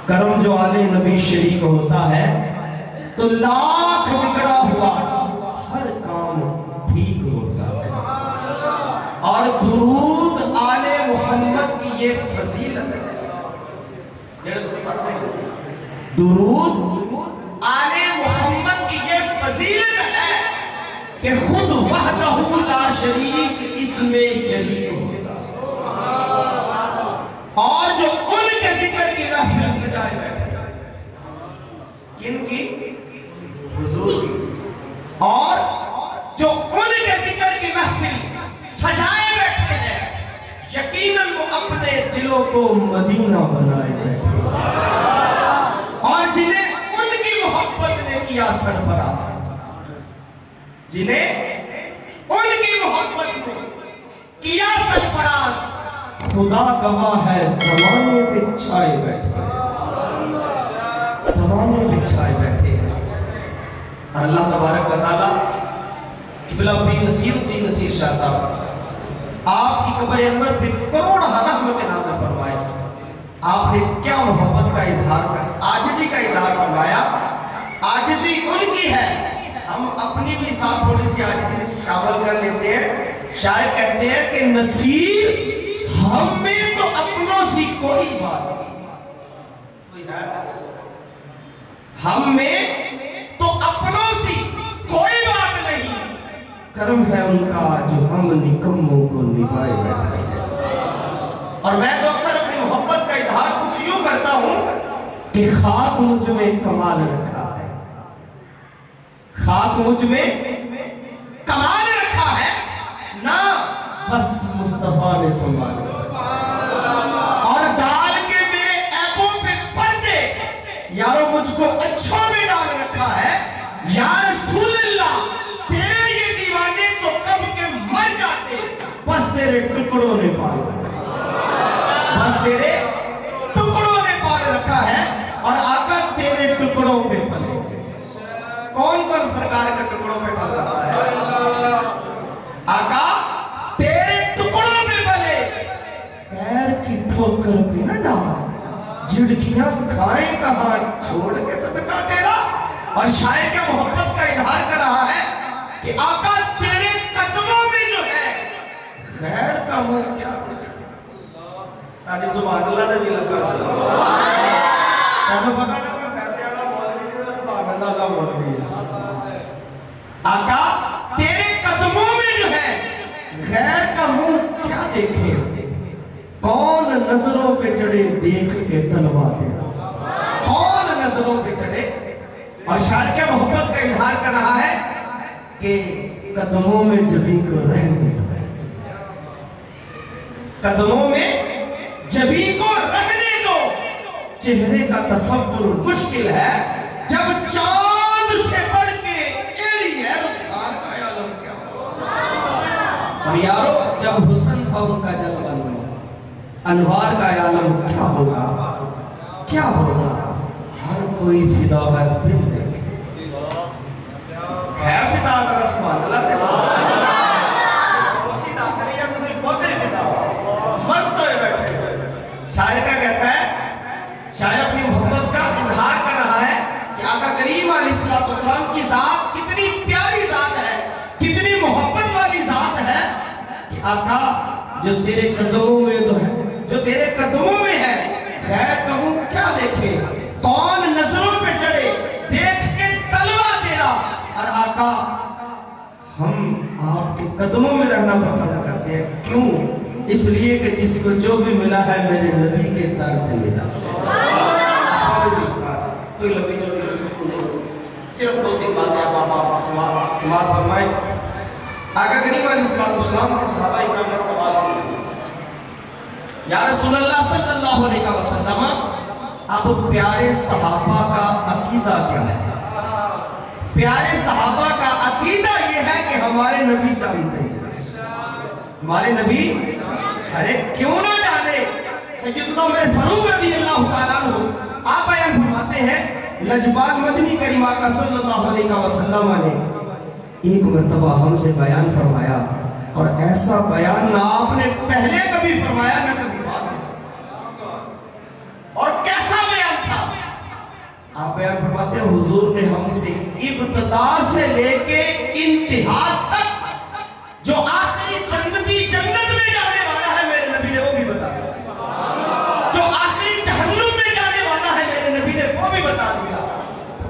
کرم جو آل نبی شریک ہوتا ہے تو لاکھ بگڑا ہوا ہر کام ٹھیک ہوتا ہے. اور درود آل محمد کی یہ فضیلت ہے. درود آل محمد کی یہ فضیلت ہے کہ خود وحدہ لا شریک اس میں شریک ہوتا اور جو ان کے ذکر کی محفل سجائے بیٹھے کن کی؟ حضور کی. اور جو ان کے ذکر کی محفل سجائے بیٹھے ہیں یقیناً وہ اپنے دلوں کو مدینہ بنائے بیٹھے اور جنہیں ان کی محبت نے کیا سرفراز, جنہیں ان کی محبت نے کیا سرفراز, خدا گواہ ہے زمانے پہ چھائے بیٹھے زمانے پہ چھائے بیٹھے ہیں. اور اللہ تبارک و تعالیٰ قبلہ پیر نصیر الدین نصیر شاہ صاحب آپ کی قبر انور پہ کروڑ رحمت نازل فرمائے. آپ نے کیا محبت کا اظہار کر عاجزی کا اظہار فرمایا. عاجزی ان کی ہے, ہم اپنی بھی ساتھ تھوڑی سی عاجزی شامل کر لیتے ہیں. شاعر کہتے ہیں کہ نصیر ہم میں تو اپنوں سی کوئی بات نہیں, کوئی ہے ہم میں تو اپنوں سی کوئی بات نہیں, کرم ہے ان کا جو ہم نکموں کو نبھائے بیٹھے ہیں. اور میں تو اکثر اپنی محبت کا اظہار کچھ یوں کرتا ہوں کہ خاک مجھ میں کمال رکھا ہے, خاک مجھ میں کمال رکھا ہے نا, بس مصطفیٰ نے سنبھال رکھا اور ڈال کے میرے عیبوں پہ پردے یارو مجھ کو اچھوں میں ڈال رکھا ہے. یا رسول اللہ تیرے یہ دیوانے تو کب کے مر جاتے, بس تیرے ٹکڑوں نے پال رکھا, بس تیرے ٹکڑوں نے پال رکھا ہے. اور آقا تیرے ٹکڑوں پہ پلے, کون کون سرکار کے ٹکڑوں پہ پل رہا ہے؟ آقا تیرے ٹکڑوں پہ پلے, غیر کی ٹھوکر پہ نہ ڈال, جھڑکیاں کھائیں کہاں چھوڑ کے صدقہ تیرا. اور شاعر کیا محبت کا اظہار کر رہا ہے کہ آقا تیرے قدموں میں جو ہے غیر کا منہ کیا دیکھا. سبحان اللہ نے بھی لگا تو پتا نا میں پیسے والا مولوی نہیں, میں سبحان اللہ کا مولوی ہے. آقا تیرے قدموں میں جو ہے غیر کا منہ کیا دیکھے, کون نظروں پہ چڑھے دیکھ کے تلوا تیرا, کون نظروں پہ چڑھے. اور شاعر کیا محبت کا اظہار کر رہا ہے کہ قدموں میں جبھی کو رہنے دو, قدموں میں جبھی کو رہنے دو. چہرے کا تصور مشکل ہے جب چاند سے بڑھ کے ایڑی ہے, رخسار کا عالم کیا ہوگا. اور یارو جب حسن تھا ان کا جلوہ نما, انوار کا عالم کیا ہوگا, کیا ہوگا. ہر کوئی فدا ہے دل دیکھے, ہے فدا ذرا سبحان اللہ تیرا خوشی ناصری ہے, تسی بہتے فدا مست ہوئے بیٹھے. شاعر کا کہتا ہے, شاعر اپنی محبت کا اظہار کر رہا ہے کہ آقا کریم علیہ السلام کی ذات کتنی پیاری ذات ہے, کتنی محبت والی ذات ہے کہ آقا جو تیرے قدموں میں تو ہے, جو تیرے قدموں میں ہے غیر کا منہ کیا دیکھے, کون نظروں پہ چڑھے دیکھ کے تلوا تیرا. اور آقا ہم آپ کے قدموں میں رہنا پسند کرتے ہیں, کیوں؟ اس لیے کہ جس کو جو بھی ملا ہے میرے نبی کے در سے ملا. کوئی لمبی چوڑی نہیں, صرف دو تین باتیں آپ سماعت فرمائیں. آقا کریم علیہ السلام سے صحابہ اکرام نے سوال کیا, یا رسول اللہ صلی اللہ علیہ وسلم اب پیارے صحابہ کا عقیدہ کیا ہے؟ پیارے صحابہ کا عقیدہ یہ ہے کہ ہمارے نبی جانتے ہیں, ہمارے نبی, ارے کیوں نہ جانے. سیدنا عمر فاروق رضی اللہ تعالیٰ عنہ آپ بیان فرماتے ہیں, لجبال مدنی کریم آقا صلی اللہ علیہ وسلم نے ایک مرتبہ ہم سے بیان فرمایا, اور ایسا بیان نہ آپ نے پہلے کبھی فرمایا نہ کبھی بعد میں. اور کیسا بیان تھا آپ بیان فرماتے ہیں حضور نے ہم سے ابتدا سے لے کے انتہا تک جو آخری جنتی جنت میں جانے والا ہے میرے نبی نے وہ بھی بتا دیا، جو آخری جہنم میں جانے والا ہے میرے نبی نے وہ بھی بتا دیا.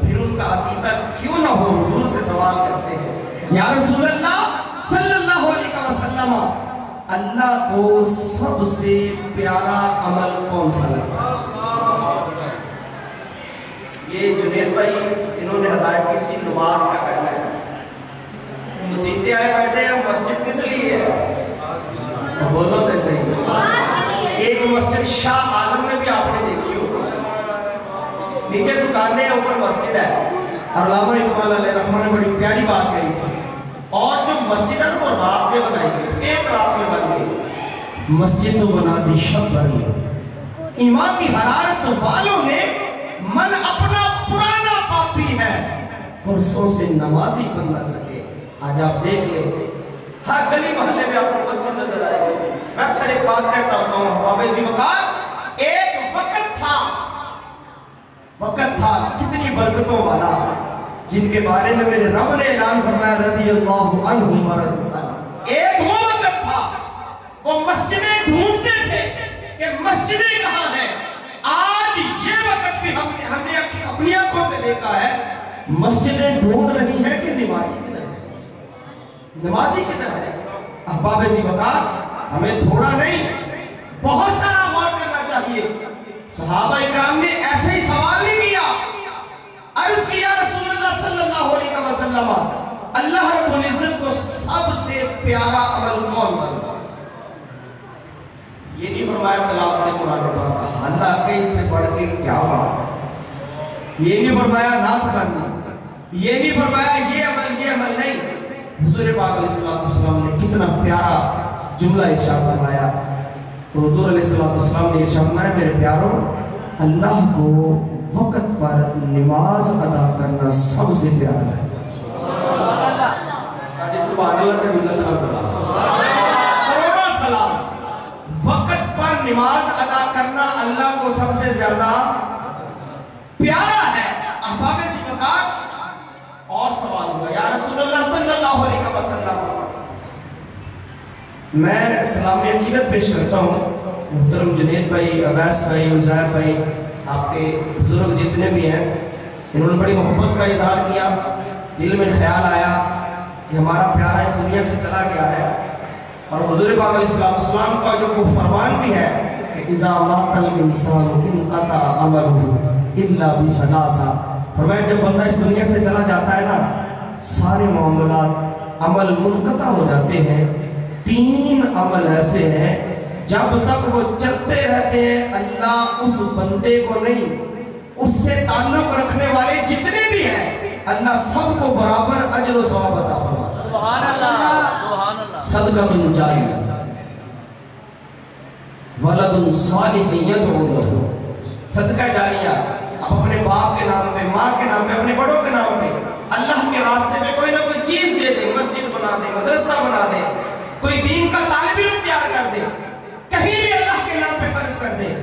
پھر ان کا عقیدہ کیوں نہ ہو؟ حضور سے سوال کرتے ہیں یا رسول اللہ صلی اللہ علیہ وسلم، اللہ کو سب سے پیارا عمل کون سا لگتا ہے؟ یہ جنید بھائی انہوں نے ہدایت کی تھی نماز کا کرنا ہے. مسیحتے آئے بیٹھے ہیں، مسجد کس لیے ہے؟ بولو تو صحیح. ایک مسجد شاہ عالم میں بھی آپ نے دیکھی ہوگی، نیچے دکانیں ہیں اوپر مسجد ہے. اور علامہ اقبال علیہ رحمہ نے بڑی پیاری بات کہی تھی، اور جو مسجد ہے وہ رات میں بنائی گئی، ایک رات میں بن گئی. مسجد تو بنا دی شب بھر، ایمان کی حرارت والوں نے من اپنا پرانا پاپی ہے پرسوں سے نمازی بن نہ سکے. آج آپ دیکھ لیں ہر گلی محلے میں آپ کو مسجد نظر آئے گی. میں اکثر ایک بات کہتا ہوتا ہوں حباب ذی وقار، ایک وقت تھا کتنی برکتوں والا، جن کے بارے میں میرے رب نے اعلان فرمایا رضی اللہ عنہم ورضوا عنہ. ایک وہ وقت تھا وہ مسجدیں ڈھونڈتے تھے کہ مسجدیں کہاں ہیں. آج یہ وقت بھی ہم نے اپنی آنکھوں سے دیکھا ہے، مسجدیں ڈھونڈ رہی ہیں کہ نمازی کدھر ہے، نمازی کدھر ہے. احباب ذی وقار، ہمیں تھوڑا نہیں بہت سارا غور کرنا چاہیے. صحابہ اکرام نے ایسے ہی سوال نہیں کیا، عرض کیا رسول اللہ صلی اللہ علیہ وسلم اللہ رب العزت کو سب سے پیارا عمل کون سا لگا؟ یہ نہیں فرمایا تلاوت قرآن پاک کا، حالانکہ اس سے بڑھ کے کیا بات ہے. یہ نہیں فرمایا نعت خوانی، یہ نہیں فرمایا یہ عمل نہیں. حضور پاک علیہ السلام نے کتنا پیارا جملہ ارشاد فرمایا. حضور علیہ السلام نے ارشاد فرمایا میرے پیاروں، اللہ کو وقت پر نماز ادا کرنا سب سے پیارا ہے. سبحان اللہ کا ملت خان کروڑوں سلام. وقت پر نماز ادا کرنا اللہ کو سب سے زیادہ پیارا ہے. احباب ذی وقار، اور سوال ہوگا یا رسول اللہ صلی اللہ علیہ وسلم، میں اسلامی عقیدت پیش کرتا ہوں. محترم جنید بھائی، اویس بھائی، عزیر بھائی، آپ کے بزرگ جتنے بھی ہیں، انہوں نے بڑی محبت کا اظہار کیا. دل میں خیال آیا کہ ہمارا پیارا اس دنیا سے چلا گیا ہے، اور حضور پاک علیہ السلام کا جو فرمان بھی ہے کہ اذا مات الانسان انقطع عمله الا بثلاث. فرمایا جب بندہ اس دنیا سے چلا جاتا ہے نا، سارے معاملات عمل منقطع ہو جاتے ہیں. 3 عمل ایسے ہیں جب تک وہ چلتے رہتے ہیں اللہ اس بندے کو نہیں، اس سے تعلق رکھنے والے جتنے بھی ہیں، اللہ سب کو برابر اجر و ثواب عطا فرماتا ہے. سبحان اللہ، سبحان اللہ. صدقۃ جاریہ، ولد صالح یدعو لہ. صدقہ جاریہ، آپ اپنے باپ کے نام پہ، ماں کے نام پہ، اپنے بڑوں کے نام پہ اللہ کے راستے میں کوئی نہ کوئی چیز دے دیں، مسجد بنا دیں، مدرسہ بنا دیں، کوئی دین کا طالب علم تیار کر دیں، کہیں بھی اللہ کے نام پہ خرچ کر دیں.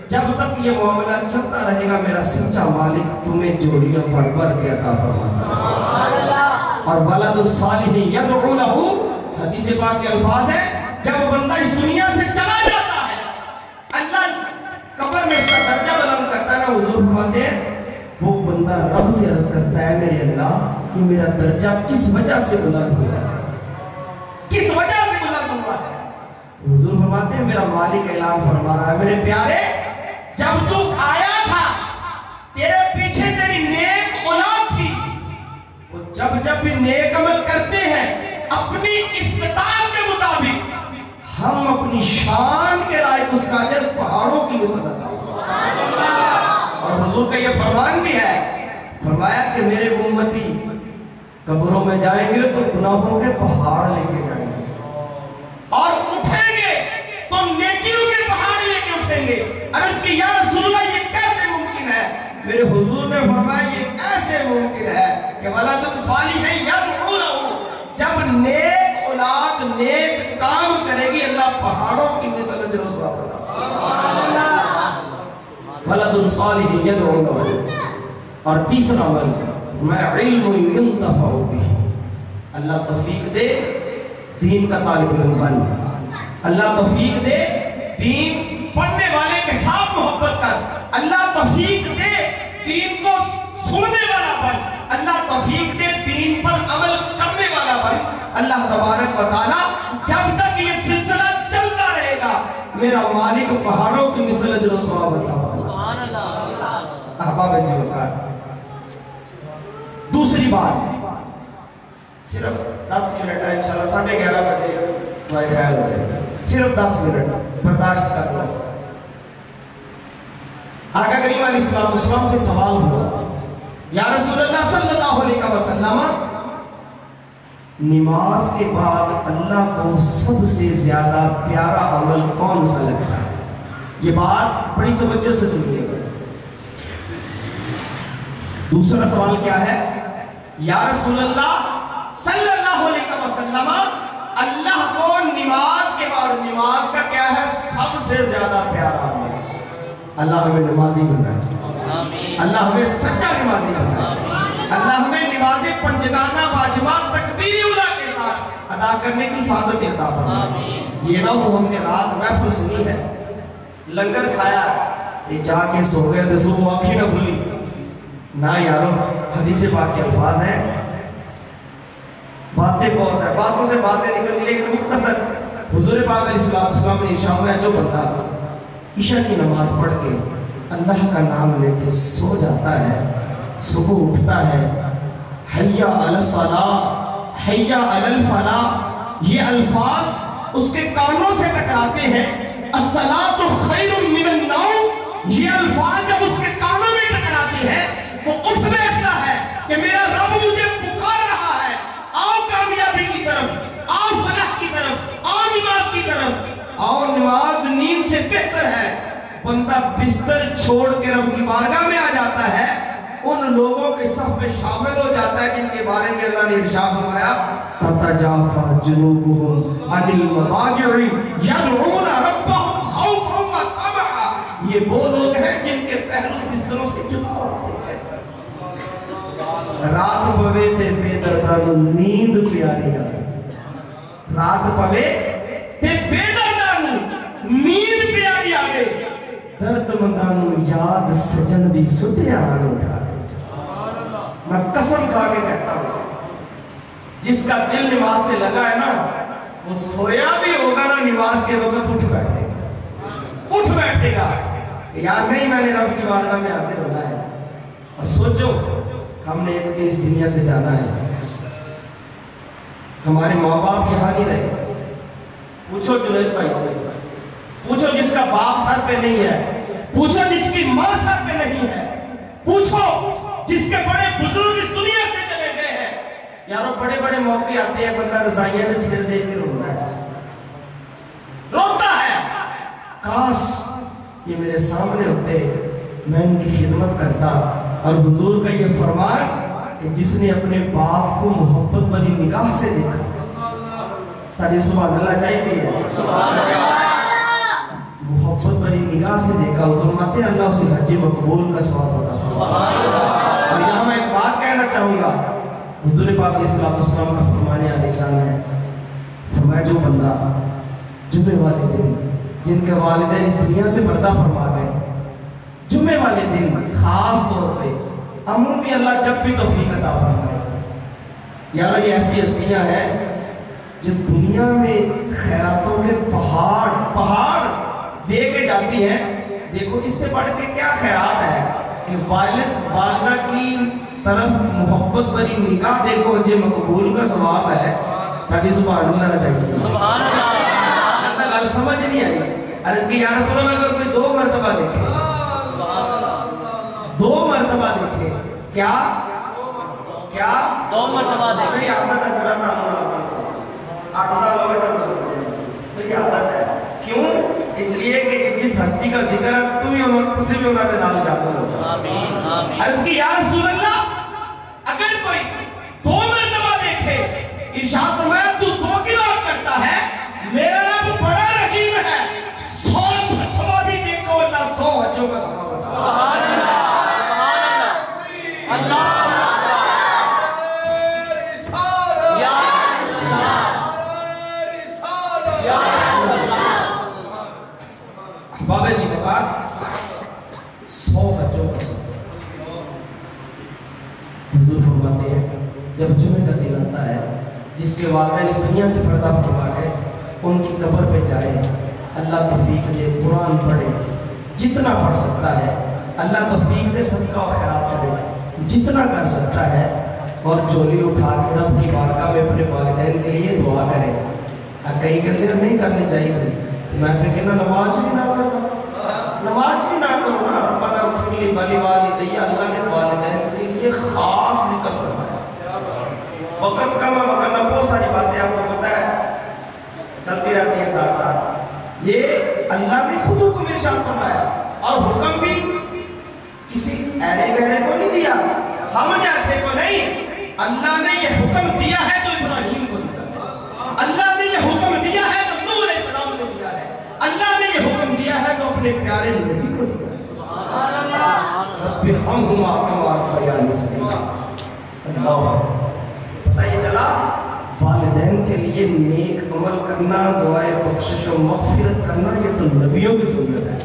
جب تک یہ معاملہ چلتا رہے گا میرا سچا مالک تمہیں جوڑیاں بھر بھر کے عطا فرماتا ہے. اور ولد صالح یدعو لہ، حدیث پاک کے الفاظ ہیں جب بندہ اس دنیا سے چلا جاتا ہے اللہ قبر میں اس کا درجہ بلند کرتا ہے نا. حضور فرماتے ہیں وہ بندہ رب سے عرض کرتا ہے میرے اللہ کہ میرا درجہ کس وجہ سے بلند ہوا ہے، کس وجہ سے بلند ہوا ہے. حضور فرماتے ہیں میرا مالک اعلان فرما رہا ہے میرے پیارے، جب تو آیا تھا تیرے پیچھے تیری نیک اولاد تھی، وہ جب بھی نیک عمل کرتے ہیں اپنی استطاعت کے مطابق ہم اپنی شان کے لائق اس کا اجر پہاڑوں کی مثل عطا. اور حضور کا یہ فرمان بھی ہے، فرمایا کہ میرے امتی قبروں میں جائیں گے تو گناہوں کے پہاڑ لے کے جائیں گے، اور اٹھیں گے تو نیکیوں کے پہاڑ لے کے اٹھیں گے. عرض کی یا رسول اللہ یہ کیسے ممکن ہے؟ میرے حضور نے فرمایا یہ ایسے ممکن ہے کہ ولد صالح یدعو لہ، جب نیک اولاد نیک کام کرے گی اللہ پہاڑوں کی مثل اجر و ثواب عطا. ولد صالح یدعو لہ. اور تیسرا عمل میں علم ينتفع به، اللہ توفیق دے دین کا طالب علم بن، اللہ توفیق دے دین پڑھنے والے کے ساتھ محبت کر، اللہ توفیق دے دین کو سننے والا بن، اللہ توفیق دے دین پر عمل کرنے والا بن۔ اللہ تبارک و تعالیٰ جب تک یہ سلسلہ چلتا رہے گا میرا مالک پہاڑوں کی مثل اجر و ثواب عطا فرمائے۔ احباب جیوکار، دوسری بات، صرف 10 منٹ ہے، انشاءاللہ 11:30 بجے دعائے خیال ہو جائے، صرف 10 منٹ برداشت کر لو۔ آقا کریم علیہ السلام سے سوال ہوا، یا رسول اللہ صلی اللہ علیہ وسلم، نماز کے بعد اللہ کو سب سے زیادہ پیارا عمل کون سا لگتا ہے؟ یہ بات بڑی توجہ سے سنیے گا۔ دوسرا سوال کیا ہے؟ یا رسول اللہ صلی اللہ علیہ وسلم، اللہ کو نماز کے بعد نماز کا کیا ہے سب سے زیادہ پیارا عمل؟ اللہ ہمیں نمازی بنائے، اللہ ہمیں سچا نمازی بنائے، اللہ ہمیں نماز پنجگانہ باجماعت تکبیر اولیٰ کے ساتھ ادا کرنے کی سعادت عطا فرمائے۔ یہ نہ ہو ہم نے رات محفل سنی ہے، لنگر کھایا، یہ جا کے سو گئے تو صبح آنکھیں نہ کھلی، نہ یارو، حدیث پاک کے الفاظ ہیں، باتیں بہت ہیں، باتوں سے باتیں نکلتی، لیکن مختصر حضور پاک علیہ السلام نے عشاء میں جو بندہ عشاء کی نماز پڑھ کے اللہ کا نام لے کے سو جاتا ہے، صبح اٹھتا ہے، حی علی الصلاۃ حی علی الفلاح، یہ الفاظ اس کے کانوں سے ٹکراتے ہیں، الصلاۃ خیر من النوم، یہ الفاظ جب اس کے کانوں میں ٹکراتے ہیں وہ اٹھ بیٹھتا ہے کہ میرا رب مجھے پکار رہا ہے، آؤ کامیابی کی طرف، آؤ فلاح کی طرف، آؤ نماز کی طرف، آؤ نماز نیند سے بہتر ہے۔ بندہ بستر چھوڑ کے رب کی بارگاہ میں آ جاتا ہے، ان لوگوں کے صف میں شامل ہو جاتا ہے جن کے بارے میں اللہ نے ارشاد فرمایا تَتَجَافَى جُنُوبُهُمْ عَنِ الْمَضَاجِعِ يَدْعُونَ رَبَّهُمْ خَوْفًا وَطَمَعًا، یہ وہ لوگ ہیں جن کے پہلو بستروں سے جدا ہوتے ہیں۔ رات پوے تے بے دردانو نیند پیاری آئے، رات پوے تے بے دردانو نیند پیاری آئے، درد مندانو یاد سجن دی ستے آن اٹھا دے۔ میں قسم کھا کے کہتا ہوں جس کا دل نماز سے لگا ہے نا وہ سویا بھی ہوگا نا نماز کے وقت اٹھ بیٹھے گا کہ یار نہیں میں نے رب کی بارگاہ میں حاضر ہونا ہے۔ اور سوچو ہم نے ایک دن اس دنیا سے جانا ہے، ہمارے ماں باپ یہاں نہیں رہے، پوچھو جنید بھائی سے، پوچھو جس کا باپ سر پہ نہیں ہے، پوچھو جس کی ماں سر پہ نہیں ہے، پوچھو جس کے بڑے بزرگ اس دنیا سے چلے گئے ہیں۔ یارو بڑے بڑے موقع آتے ہیں بندہ رضائیہ میں سر دے کے روتا ہے، کاش یہ میرے سامنے ہوتے میں ان کی خدمت کرتا۔ اور حضور کا یہ فرمان کہ جس نے اپنے باپ کو محبت بھری نگاہ سے دیکھا، تاکہ سبحان اللہ چاہیے محبت بھری نگاہ سے دیکھا، حضور ماتے اللہ اسے حج مقبول کا سواز ہوتا۔ اور یہاں میں ایک بات کہنا چاہوں گا، حضور پاک علیہ السلام کا فرمانے علیہ شان ہے، فرمایا جو بندہ جمعے والے دن جن کے والدین اس دنیا سے پردہ فرما گئے، جمعے والے دن خاص طور پہ عمومی اللہ جب بھی توفیق عطا فرمائے، یارو یہ ایسی ہستیاں ہیں جو دنیا میں خیراتوں کے پہاڑ دے کے جاتی ہیں۔ دیکھو اس سے بڑھ کے کیا خیرات ہے کہ والد والدہ کی طرف محبت بری نگاہ دیکھو، جو مقبول کا ثواب ہے، تاکہ سبحان اللہ نہ چاہیے۔ سبحان اللہ گل سمجھ نہیں آئی، عرض کی یا رسول اللہ اگر کوئی 2 مرتبہ دیکھے، 2 مرتبہ دیکھے، کیا 2 مرتبہ دیکھے، میری عادت ہے ذرا تعمل 8 سال ہو گئے تھا میری عادت ہے، کیوں؟ اس لیے کہ جس ہستی کا ذکر ہے تم سے بھی انہوں نے نام شامل ہوگا۔ عرض کی یا رسول اللہ اگر کوئی 2 مرتبہ دیکھے، ارشاد فرمایا تو 2 کی بات کرتا ہے، میرا رب بڑا رحیم ہے، 100 مرتبہ بھی دیکھو اللہ 100 حجوں کا ثواب ہوتا ہے۔ 100 بچوں کا ساتھ. حضور فرماتے ہیں جب جمعے کا دن آتا ہے جس کے والدین اس دنیا سے پردہ فرما گئے ان کی قبر پہ جائے, اللہ توفیق دے قرآن پڑھے جتنا پڑھ سکتا ہے, اللہ توفیق دے صدقہ و خیرات کرے جتنا کر سکتا ہے, اور جولی اٹھا کے رب کی بارگاہ میں اپنے والدین کے لیے دعا کرے. کئی گندے نہیں کرنی چاہیے تھی تو میں پھر کہنا نماز بھی نہ کرنا, نماز بھی نہ کرنا. ربنا اغفر لی ولی اللہ نے والدین کے لیے خاص ذکر فرمایا. وقت کم ہے وقت بہت ساری باتیں آپ کو پتہ ہے چلتی رہتی ہیں ساتھ ساتھ. یہ اللہ نے خود حکم ارشاد فرمایا اور حکم بھی کسی ایرے گہرے کو نہیں دیا, ہم جیسے کو نہیں. اللہ نے یہ حکم دیا ہے تو ابراہیم کو دیا ہے, اللہ نے یہ حکم دیا ہے تو نوح علیہ السلام کو دیا ہے, اللہ نے یہ حکم دیا ہے تو اپنے پیارے نبی کو دیا ہے. رب ارحمہما کما ربیانی صغیرا. اللہ پتہ یہ چلا والدین کے لیے نیک عمل کرنا, دعائے بخشش و مغفرت کرنا یہ تو نبیوں کی سنت ہے.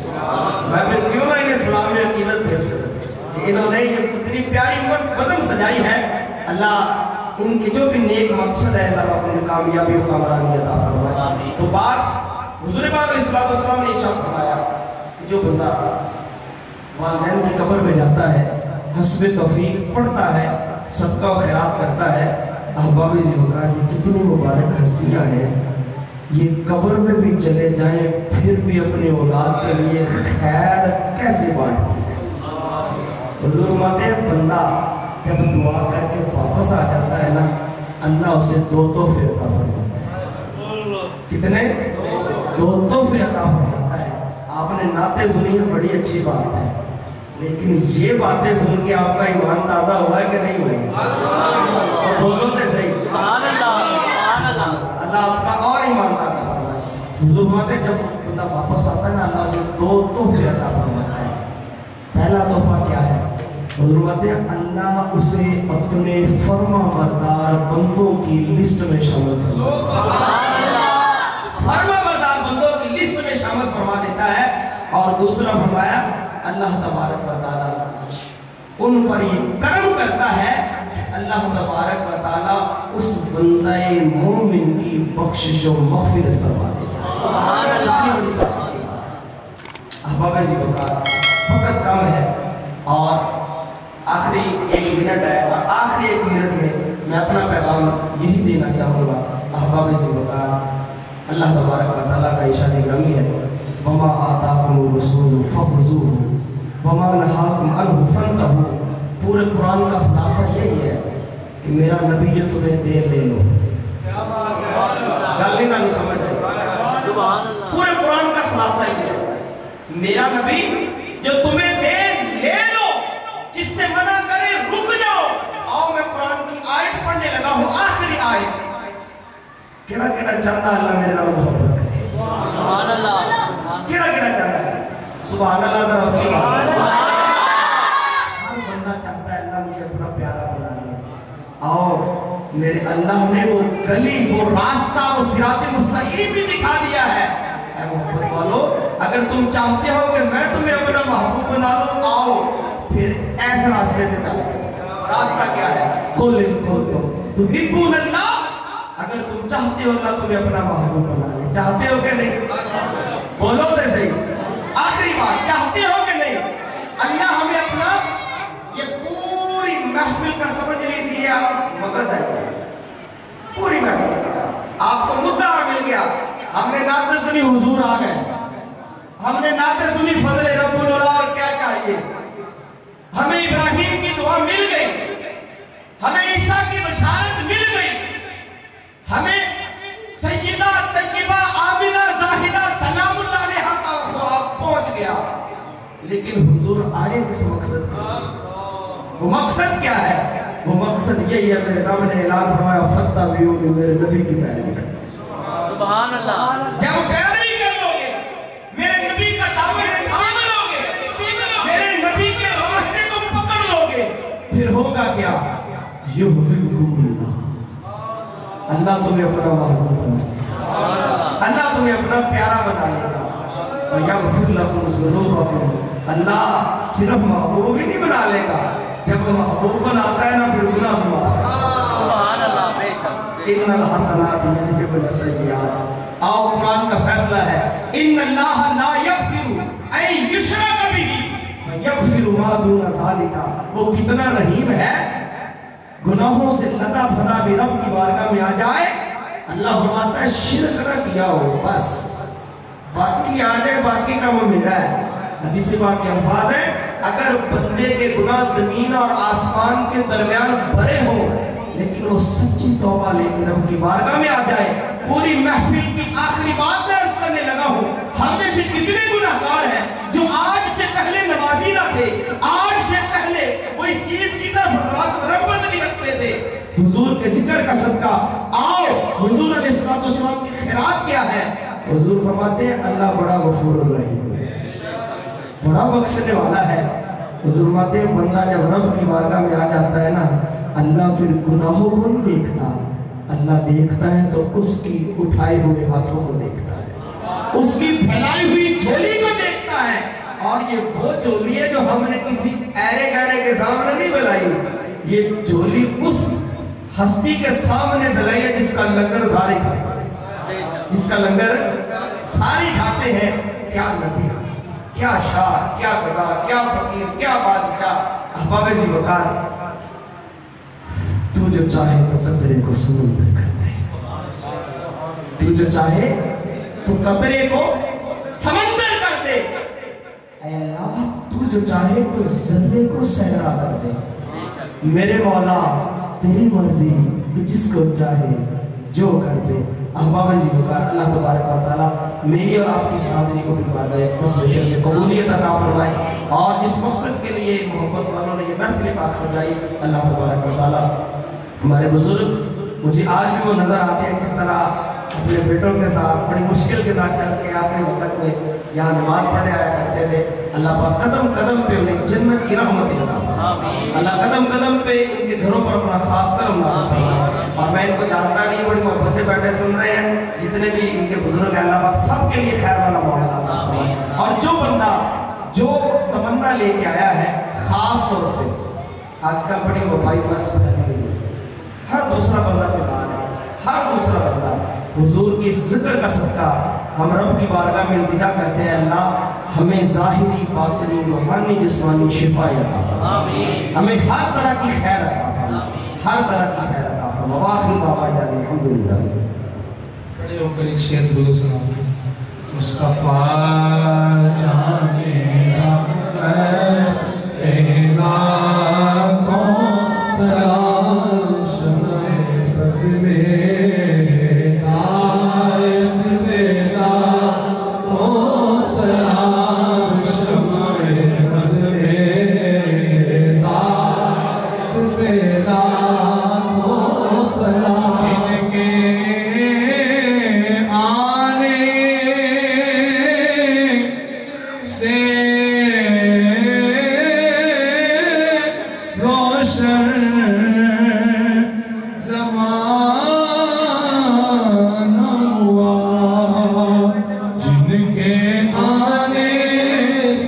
میں پھر کیوں نہ انہیں اسلامی عقیدت پیش کروں کہ انہوں نے یہ اتنی پیاری بزم سجائی ہے. اللہ ان کے جو بھی نیک مقصد ہے اللہ اپنے کامیابی و کامرانی عطا فرمائے. تو بات حضور پاک علیہ السلام نے ارشاد فرمایا کہ جو بندہ والدین کی قبر میں جاتا ہے حسب توفیق پڑھتا ہے صدقہ و خیرات کرتا ہے. احباب ذوالفقار کی کتنی مبارک ہستیاں ہیں, یہ قبر میں بھی چلے جائیں پھر بھی اپنے اولاد کے لیے خیر کیسے بانٹتے ہیں. حضور فرماتے ہیں بندہ جب دعا کر کے واپس آ جاتا ہے نا اللہ اسے 2 تحفے عطا فرماتا ہے. کتنے؟ 2 تحفے عطا فرماتا ہے. آپ نے نعتیں سنی ہیں بڑی اچھی بات ہے, لیکن یہ باتیں سن کے آپ کا ایمان تازہ ہوا ہے کہ نہیں ہوا؟ بولو تے صحیح. اللہ آپ کا اور ایمان تازہ فرمائے. حضور فرماتے ہیں جب بندہ واپس آتا ہے نا اللہ سے 2 تحفے عطا فرماتا ہے. پہلا تحفہ کیا ہے؟ حضور فرماتے ہیں اللہ اسے اپنے فرما بردار بندوں کی لسٹ میں شامل فرما کی لسٹ میں شامل فرما دیتا ہے. اور دوسرا فرمایا اللہ تبارک و تعالیٰ ان پر یہ کرم کرتا ہے کہ اللہ تبارک و تعالیٰ اس بندہ مومن کی بخشش و مغفرت فرما دیتا ہے. کتنی بڑی ساتھ ہے. احباب ذوالفقار وقت کم ہے اور آخری 1 منٹ ہے, اور آخری 1 منٹ میں میں اپنا پیغام یہی دینا چاہوں گا. احباب ذوالفقار اللہ تبارک و تعالیٰ کا ارشاد گرامی ہے وَمَا آتَاكُمُ الرَّسُولُ فَخُذُوهُ وَمَا نَهَاكُمْ عَنْهُ فَانْتَهُوا. پورے قرآن کا خلاصہ یہی ہے کہ میرا نبی جو تمہیں دے لے لو. گل نہیں تمہیں سمجھ آئی؟ پورے قرآن کا خلاصہ یہ ہے میرا نبی جو تمہیں دے لے لو, جس سے منع کرے رک جاؤ. آؤ میں قرآن کی آیت پڑھنے لگا ہوں, آخری آیت. کیڑا کیڑا چاہتا اللہ میرے نام محبت کرے. سبحان اللہ. کیڑا کیڑا چاہتا ہے سبحان اللہ در اچھی بات. ہر بندہ چاہتا ہے اللہ مجھے اپنا پیارا بنا لے. آؤ میرے اللہ نے وہ گلی وہ راستہ وہ صراط مستقیم بھی دکھا دیا ہے. اے محبت والو اگر تم چاہتے ہو کہ میں تمہیں اپنا محبوب بنا لوں, آؤ پھر ایسے راستے سے چلو. راستہ کیا ہے؟ قُلْ إِن كُنتُمْ تُحِبُّونَ اللَّهَ. اگر تم چاہتے ہو اللہ تمہیں اپنا محبوب بنا لے. چاہتے ہو کہ نہیں؟ بولو تے صحیح. آخری بات, چاہتے ہو کہ نہیں؟ اللہ ہمیں اپنا یہ پوری محفل کا سمجھ لیجیے آپ مغز ہے, پوری محفل آپ کو مدعا مل گیا. ہم نے نعتیں سنی حضور آ گئے, ہم نے نعتیں سنی فضل رب العلا اور کیا چاہیے. ہمیں ابراہیم کی دعا مل گئی, ہمیں عیسیٰ کی بشارت مل گئی, ہمیں سیدہ طیبہ آمنہ زاہدہ سلام اللہ علیہ کا خواب پہنچ گیا. لیکن حضور آئے کس مقصد سے؟ وہ مقصد کیا ہے؟ وہ مقصد یہی ہے میرے رب نے اعلان فرمایا فَاتَّبِعُونِی, میرے نبی کی پیروی کرو. سبحان اللہ. جب پیروی کر لوگے, میرے نبی کا دعوے تھام لوگے, میرے نبی کے راستے کو پکڑ لوگے, پھر ہوگا کیا؟ یُحْبِبْکُمُ اللَّهُ. اللہ تمہیں اپنا محبوب بنا لے گا, اللہ تمہیں اپنا پیارا بنا لے گا. وَيَغْفِرْ لَكُمْ ذُنُوبَكُمْ, اللہ صرف محبوب ہی نہیں بنا لے گا، جب وہ محبوب بناتا ہے نا پھر گناہ بھی معاف کرتا ہے۔ سبحان اللہ، بے شک۔ ان الحسنات یذہبن السیئات، آؤ قرآن کا فیصلہ ہے، ان اللہ لا یغفر ان یشرک بہ ویغفر ما دون ذالک۔ وہ کتنا رحیم ہے، گناہوں سے لدا پھدا بھی رب کی بارگاہ میں آ جائے، اللہ فرماتا ہے شرک نہ کیا ہو بس، باقی آ جائے، باقی کا وہ میرا ہے۔ حدیث پاک کے الفاظ ہیں، اگر بندے کے گناہ زمین اور آسمان کے درمیان بھرے ہوں لیکن وہ سچی توبہ لے کے رب کی بارگاہ میں آ جائے، پوری محفل کی آخری بات میں عرض کرنے لگا ہوں، ہم میں سے کتنے گناہگار ہیں جو آج سے پہلے نمازی نہ تھے، آج سے پہلے وہ اس چیز کی طرف رغبت نہیں رکھتے تھے، حضور کے ذکر کا صدقہ آؤ، حضور علیہ السلام کی خیرات کیا ہے؟ حضور فرماتے ہیں اللہ بڑا غفور الرحیم ہے، بڑا بخشنے والا ہے۔ حضور فرماتے ہیں بندہ جب رب کی بارگاہ میں آ جاتا ہے نا، اللہ پھر گناہوں کو نہیں دیکھتا، اللہ دیکھتا ہے تو اس کی اٹھائے ہوئے ہاتھوں کو دیکھتا ہے، اس کی پھیلائی ہوئی جھولی کو دیکھتا ہے، اور یہ وہ جھولی ہے جو ہم نے کسی ایرے گہرے کے سامنے نہیں بلائی، یہ جھولی اس ہستی کے سامنے بلائی ہے جس کا لنگر سارے کھاتے ہیں، جس کا لنگر سارے کھاتے ہیں۔ کیا نبی، کیا شاہ، کیا گدا، کیا فقیر، کیا بادشاہ۔ احباب ذی وقار، تو جو چاہے تو قطرے کو سمندر کر دے، تو جو چاہے تو قطرے کو سمندر کر دے، اے اللہ تو جو چاہے تو ذرے کو صحرا کر دے، میرے مولا تیری مرضی، تو جس کو چاہے جو کر دے۔ احباب ذی وقار، اللہ تبارک و تعالیٰ میری اور آپ کی حاضری کو پھر بار گئے مسلم کی قبولیت عطا فرمائے، اور اس مقصد کے لیے محبت والوں نے یہ محفل پاک سجائی، اللہ تبارک و تعالیٰ ہمارے بزرگ مجھے آج بھی وہ نظر آتے ہیں کس طرح اپنے بیٹوں کے ساتھ بڑی مشکل کے ساتھ چل کے آخری وقت میں یہاں نماز پڑھنے آیا کرتے تھے۔ اللہ پاک قدم قدم پہ انہیں جنت کی رحمت عطا فرمائے، اللہ قدم قدم پہ ان کے گھروں پر اپنا خاص کرم عطا فرمائے۔ اور میں ان کو جانتا نہیں، بڑی محبت سے بیٹھے سن رہے ہیں، جتنے بھی ان کے بزرگ ہیں اللہ پاک سب کے لیے خیر والا معاملہ عطا فرمائے۔ اور جو بندہ جو تمنا لے کے آیا ہے، خاص طور پہ آج کل بڑی وبائی مرض پھیلی ہوئی ہے، ہر دوسرا بندہ بیمار ہے، ہر دوسرا بندہ، حضور کی ذکر کا صدقہ ہم رب کی بارگاہ میں التجا کرتے ہیں، اللہ ہمیں ظاہری باطنی روحانی جسمانی شفا عطا فرمائے، ہمیں ہر طرح کی خیر عطا فرمائے، ہر طرح کی خیر عطا فرمائے۔ وآخر دعوانا الحمدللہ۔ کھڑے ہو کر ایک شعر درود سناؤ۔ مصطفیٰ جانے رحمت لاکھوں سلام شمع بز میں آیت بیلا کو سلام شمع بز میں آیت بیلا کو سلام جن کے آنے سے روشن زمانہ ہوا، جن کے آنے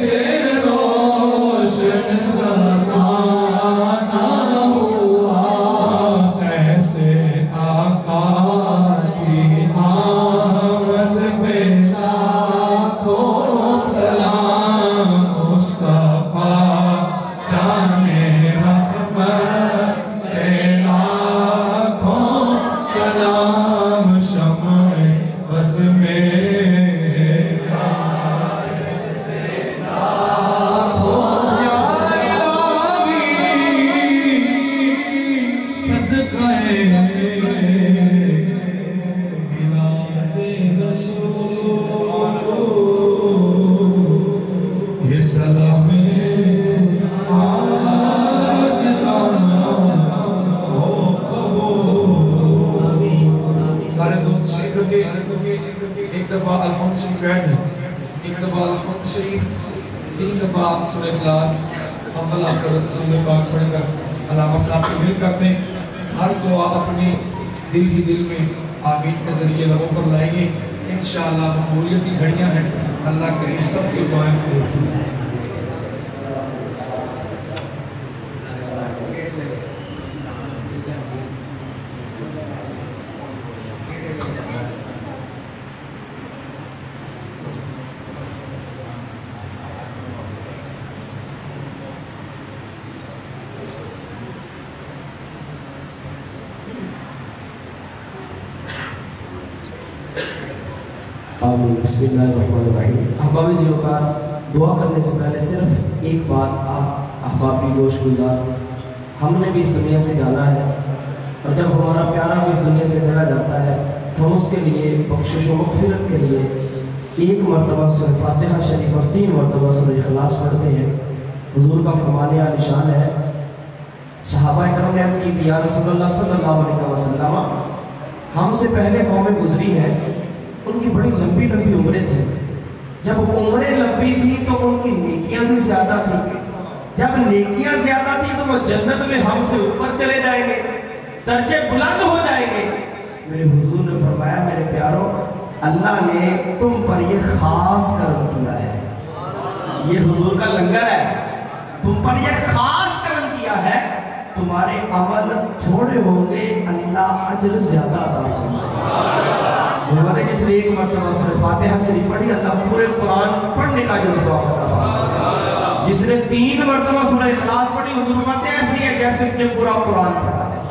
سے روشن زمانہ ہوا، ایسے آقا کی آمد پہ لاکھوں سلام، مصطفیٰ جانے رحمت لاکھوں سلام، شمع بز میں صدقہ میلاد رسول، یہ سلام عاجزانہ ہو قبول۔ سارے دوست شریف رکھے، ایک دفعہ الحمد شریف بیٹھ، ایک دفعہ الحمد شریف، 3 دفعہ سورہ اخلاص ہم اللہ کر اللہ پاک پڑھ کر علامہ صاحب کو مل کرتے ہیں۔ ہر دعا اپنی دل ہی دل میں آمین کے ذریعے لبوں پر لائیں گے، انشاءاللہ مقبولیت کی گھڑیاں ہیں، اللہ کریم سب کی دعائیں قبول فرمائے۔ آمین۔ بسم اللہ الرحمن الرحیم۔ احباب ذوالفقار، دعا کرنے سے پہلے صرف ایک بات آپ احباب کی گوش گزار، ہم نے بھی اس دنیا سے جانا ہے، اور جب ہمارا پیارا کو اس دنیا سے چلا جاتا ہے تو ہم اس کے لیے بخشش و مغفرت کے لیے ایک مرتبہ سورہ فاتحہ شریف اور 3 مرتبہ سورہ اخلاص پڑھتے ہیں۔ حضور کا فرمان عالی شان ہے، صحابہ کرام نے عرض کی تھی یا رسول اللہ صلی اللہ علیہ وسلم، ہم سے پہلے قومیں گزری ہیں، ان کی بڑی لمبی لمبی عمریں تھیں، جب عمریں لمبی تھی تو ان کی نیکیاں بھی زیادہ تھیں، جب نیکیاں زیادہ تھی تو وہ جنت میں ہم سے اوپر چلے جائیں گے، درجے بلند ہو جائیں گے۔ میرے حضور نے فرمایا میرے پیارو، اللہ نے تم پر یہ خاص کرم کیا ہے، یہ حضور کا لنگر ہے، تم پر یہ خاص کرم کیا ہے، تمہارے عمل تھوڑے ہوں گے، اللہ اجر زیادہ عطا فرمائے۔ محمد جس نے ایک مرتبہ سورہ فاتحہ شریف پڑھی، اللہ پورے قرآن پڑھنے کا جو ثواب عطا فرمائے۔ جس نے 3 مرتبہ سورہ اخلاص پڑھی، حضور فرماتے ہیں ایسی ہے جیسے اس نے پورا قرآن پڑھا ہے۔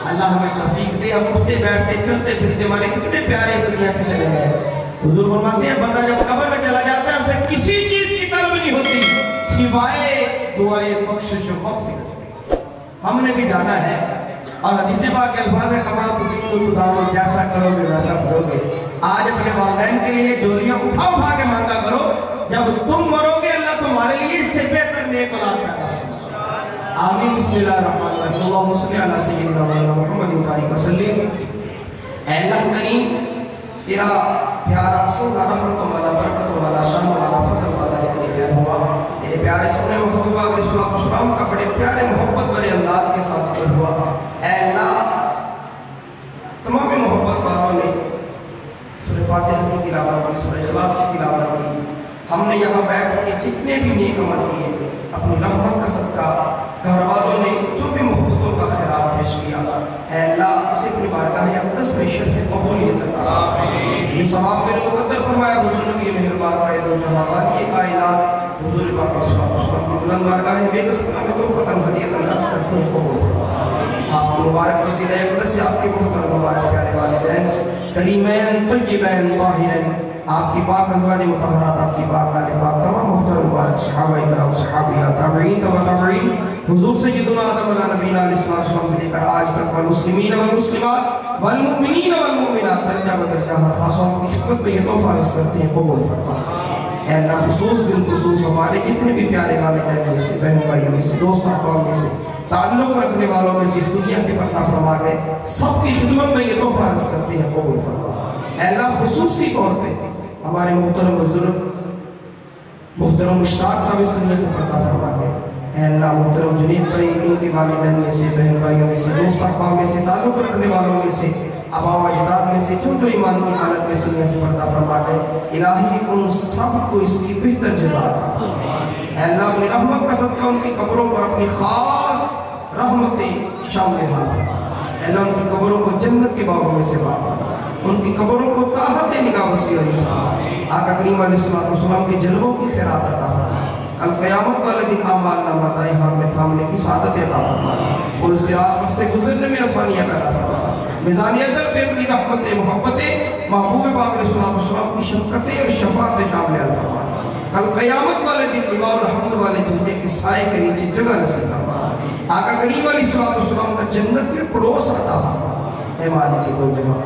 اللہ ہمیں توفیق دے، ہم اٹھتے بیٹھتے چلتے پھرتے والے کتنے پیارے اس دنیا سے چلے گئے۔ حضور فرماتے ہیں بندہ جب قبر میں چلا جاتا ہے اسے کسی چیز کی طلب نہیں ہوتی سوائے دعائے بخشش و مغفرت۔ ہم نے بھی جانا ہے، اور حدیث پاک کے الفاظ ہے کما تدین تدان، جیسا کرو گے ویسا کرو گے۔ آج اپنے والدین کے لیے جولیاں اٹھا اٹھا کے مانگا کرو، جب تم مرو گے اللہ تمہارے لیے اس سے بہتر نیک اولاد پیدا کرے۔ آمین۔ بسم اللہ الرحمن الرحیم۔ اللہم صلی علی سیدنا محمد وبارک وسلم۔ اے اللہ کریم، تیرا پیارا سوزا رحمت والا برکت والا شان والا فضل والا ذکر خیر ہوا، تیرے پیارے سنے محبوبہ علیہ الصلوۃ والسلام کا بڑے پیارے محبت بڑے انداز کے ساتھ ذکر ہوا۔ اے اللہ، تمام محبت والوں نے سورہ فاتحہ کی تلاوت کی، سورہ اخلاص کی تلاوت کی، ہم نے یہاں بیٹھ کے جتنے بھی نیک عمل کیے اپنی رحمت کا صدقہ، گھر والوں نے جو بھی محبتوں کا خیرات پیش کیا، اے اللہ اسے اپنی بارگاہ اقدس میں شرف قبولیت عطا یہ ثواب دل مقدر فرمایا۔ حضور نبی مہربان قائد و جہاں والی کائنات حضور پاک صلی اللہ علیہ وسلم کی بلند بارگاہ بے کس میں تو فتن ہدیت عرض کرتے ہیں قبول فرما۔ آپ کو مبارک وسیلہ اقدس سے آپ کے محترم مبارک پیارے والدین کریمین طیبین طاہرین، آپ کی پاک ازواج مطہرات، آپ کی پاک آل پاک، تمام محترم مبارک صحابہ کرام، صحابیات، تابعین، تبع تابعین، حضور سیدنا آدم علیہ نبینا علیہ السلام سے لے کر آج تک والمسلمین والمسلمات والمؤمنین والمؤمنات درجہ بدرجہ ہر خاصوں کی خدمت میں یہ تحفہ عرض کرتے ہیں قبول فرما۔ اے اللہ خصوص بالخصوص ہمارے جتنے بھی پیارے والدین میں سے، بہن بھائیوں میں سے، دوست احباب میں سے، تعلق رکھنے والوں میں سے اس دنیا سے پردہ فرما گئے، سب کی خدمت میں یہ تحفہ عرض کرتے ہیں قبول فرما۔ اے اللہ خصوصی طور پہ ہمارے محترم بزرگ محترم مشتاق صاحب اس دنیا سے پردہ فرما گئے، اے اللہ محترم جنید بھائی، ان کے والدین میں سے، بہن بھائیوں میں سے، دوست احباب میں سے، تعلق رکھنے والوں میں سے، آباء و اجداد میں سے جو ایمان کی حالت میں اس دنیا سے پردہ فرما گئے، الہی ان سب کو اس کی بہتر جزا عطا فرما۔ اے اللہ اپنی رحمت کا صدقہ ان کی قبروں پر اپنی خاص رحمتیں شامل حال فرما۔ اے اللہ ان کی قبروں کو جنت کے باغوں میں سے بابا، ان کی قبروں کو طاحت نگاہ وسیع فرما۔ آقا کریم علیہ السلام کے جلووں کی خیرات عطا فرما۔ کل قیامت والے دن اعمال نامہ دائیں ہاتھ میں تھامنے کی سعادت عطا فرما۔ پل صراط پر سے گزرنے میں آسانیاں پیدا فرما۔ میزان عدل پہ اپنی رحمت محبت محبوب پاک علیہ السلام کی شفقتیں اور شفاعت شامل فرما۔ کل قیامت والے دن لواء الحمد والے جھنڈے کے سائے کے نیچے جگہ نصیب فرما۔ آقا کریم علیہ السلام کا جنت میں پڑوس عطا فرما۔ اے مالک دو جہاں،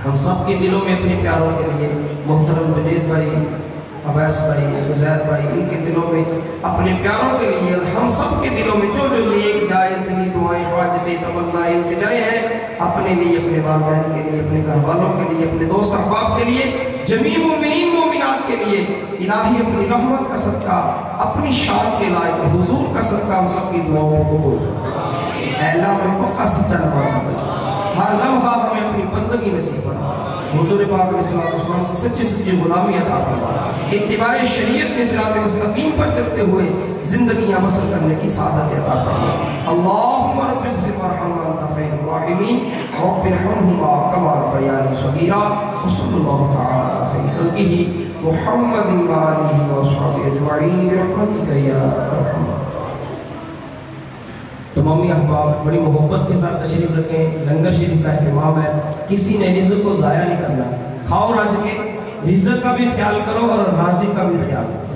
ہم سب کے دلوں میں اپنے پیاروں کے لیے محترم جنید بھائی، عباس بھائی، عزیر بھائی، ان کے دلوں میں اپنے پیاروں کے لیے اور ہم سب کے دلوں میں جو جو نیک جائز دلی دعائیں حاجتیں تمنائیں التجائیں ہیں اپنے لیے، اپنے والدین کے لیے، اپنے گھر والوں کے لیے، اپنے دوست احباب کے لیے، جمیع مومنین مومنات کے لیے، الہی اپنی رحمت کا صدقہ، اپنی شان کے لائق حضور کا صدقہ ہم سب کی دعاؤں کو قبول فرما۔ اے اللہ ہمیں پکا سچا نماز بنا، ہر لمحہ ہمیں اپنی بندگی نصیب فرما۔ حضور پاک علیہ السلام کی سچی سچی غلامی عطا فرما۔ اتباع شریعت میں صراط مستقیم پر چلتے ہوئے زندگیاں بسر کرنے کی سعادت عطا فرما۔ اللہم رب اغفر وارحم وانت خیر الراحمین، رب ارحمہما کما ربیانی صغیرا، وصلی اللہ تعالی علی خیر خلقہ محمد وآلہ وصحبہ اجمعین برحمتک یا ارحم۔ تمامی احباب بڑی محبت کے ساتھ تشریف رکھیں، لنگر شریف کا اہتمام ہے، کسی نے رزق کو ضائع نہیں کرنا، کھاؤ رج کے رزق کا بھی خیال کرو اور رازق کا بھی خیال کرو.